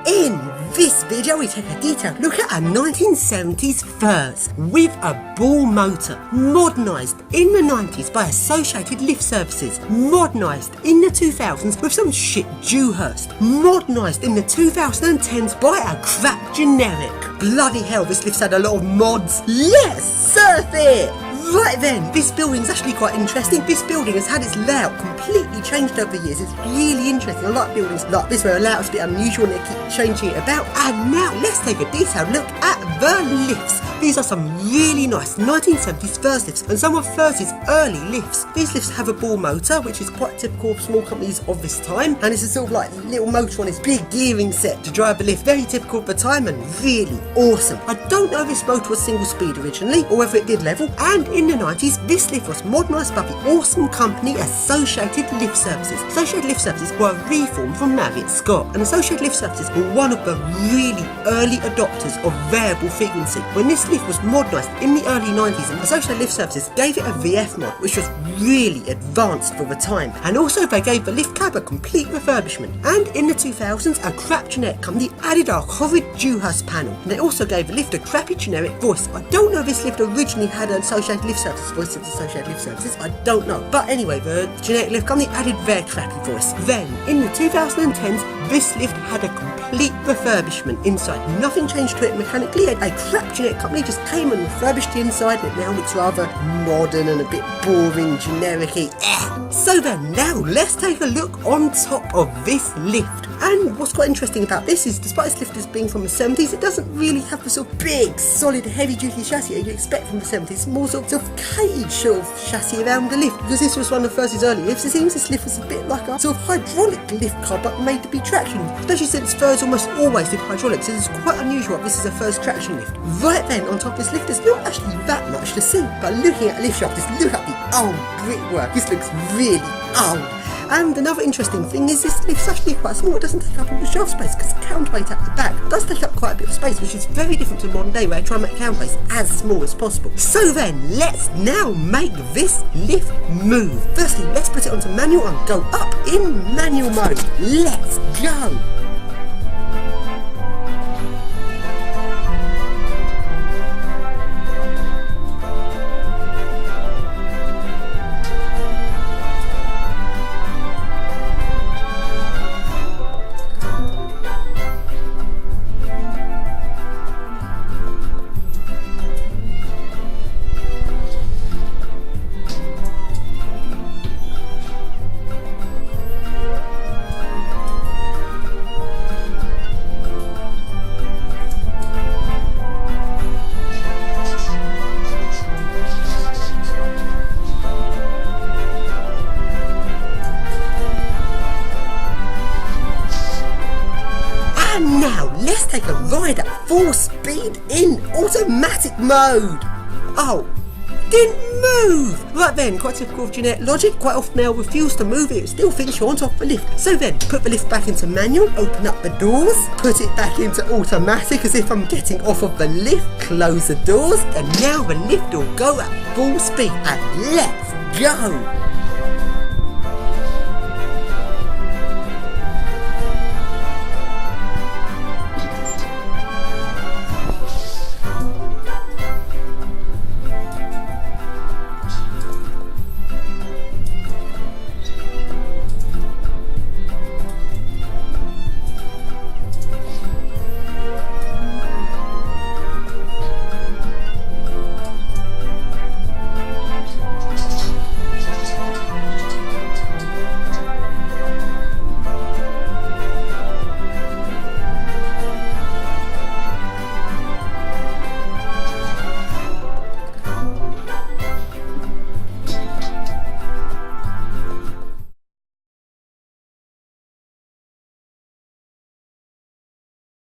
In this video we take a detailed look at a 1970s first with a ball motor, modernised in the 90s by Associated Lift Services, modernised in the 2000s with some shit Dewhurst, modernised in the 2010s by a crap generic. Bloody hell, this lift's had a lot of mods. Let's surf it! Right then, this building's actually quite interesting. This building has had its layout completely changed over the years. It's really interesting. I like buildings like this where a layout's a bit unusual and they keep changing it about. And now let's take a detailed look at the lifts. These are some really nice 1970s first lifts and some of 30s early lifts. These lifts have a ball motor, which is quite typical of small companies of this time. And it's a sort of like little motor on this big gearing set to drive the lift. Very typical of the time and really awesome. I don't know if this motor was single speed originally or whether it did level. And in the 90s, this lift was modernised by the awesome company Associated Lift Services. Associated Lift Services were a reform from Marriott Scott, and Associated Lift Services were one of the really early adopters of variable frequency. When this lift was modernised in the early 90s, and Associated Lift Services gave it a VF mod, which was really advanced for the time. And also they gave the lift cab a complete refurbishment. And in the 2000s, a crap generic company added our horrid Dewhurst panel. And they also gave the lift a crappy generic voice. I don't know if this lift originally had an Associated Lift Services voice of Associated Lift Services, I don't know. But anyway, the generic lift company added their crappy voice. Then, in the 2010s, this lift had a complete refurbishment inside. Nothing changed to it mechanically. A crap generic company just came and refurbished the inside and it now looks rather modern and a bit boring, generic-y. So then, now let's take a look on top of this lift. And what's quite interesting about this is, despite this lift as being from the 70s, it doesn't really have the sort of big, solid, heavy-duty chassis you'd expect from the 70s. It's more sort of cage sort of chassis around the lift. Because this was one of the first early lifts, it seems this lift was a bit like a sort of hydraulic lift car, but made to be traction. Especially since Furs almost always did hydraulics, so it's quite unusual this is a first traction lift. Right then, on top of this lift, there's not actually that much to see. But looking at the lift shaft, just look at the old brickwork. This looks really old. And another interesting thing is this lift's actually quite small. It doesn't take up all the shaft space because the counterweight at the back does take up quite a bit of space, which is very different to modern day where I try and make counterweights as small as possible. So then, let's now make this lift move. Firstly, let's put it onto manual and go up in manual mode. Let's go! And now, let's take a ride at full speed in automatic mode. Oh, didn't move! Right then, quite typical of generic logic, quite often they'll refuse to move it, still thinks you're on top of the lift. So then, put the lift back into manual, open up the doors, put it back into automatic as if I'm getting off of the lift, close the doors, and now the lift will go at full speed, and let's go!